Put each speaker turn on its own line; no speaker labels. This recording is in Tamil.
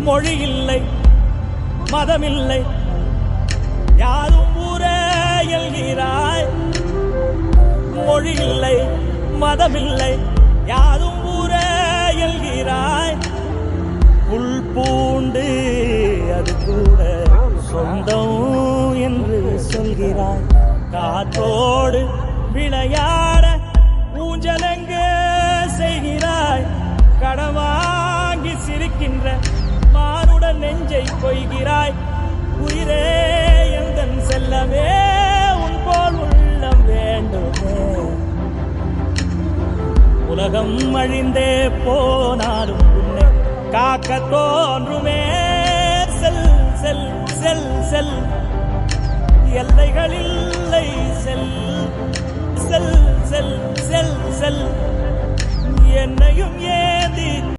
மொழி இல்லை மதமில்லை யாரும் ஊரே எல்கிறாய். மொழி இல்லை மதமில்லை யாரும் ஊரே எல்கிறாய். புல் பூண்டு அது கூட சொந்தம் என்று சொல்கிறாய். காற்றோடு விளையாட ஊஞ்சலெங்க செய்கிறாய். கடவாங்கி சிரிக்கின்ற மானுடன் நெஞ்சை கொய்கிறாய். உயிரே எந்தன் செல்லமே உன் போல் உள்ளம் வேண்டுமே. உலகம் அழிந்தே போனாலும் உன்னை காக்க தோன்றுமே. செல் செல் செல் செல் எல்லைகளில்லை செல் செல் செல் செல் செல் என்னையும் ஏந்தி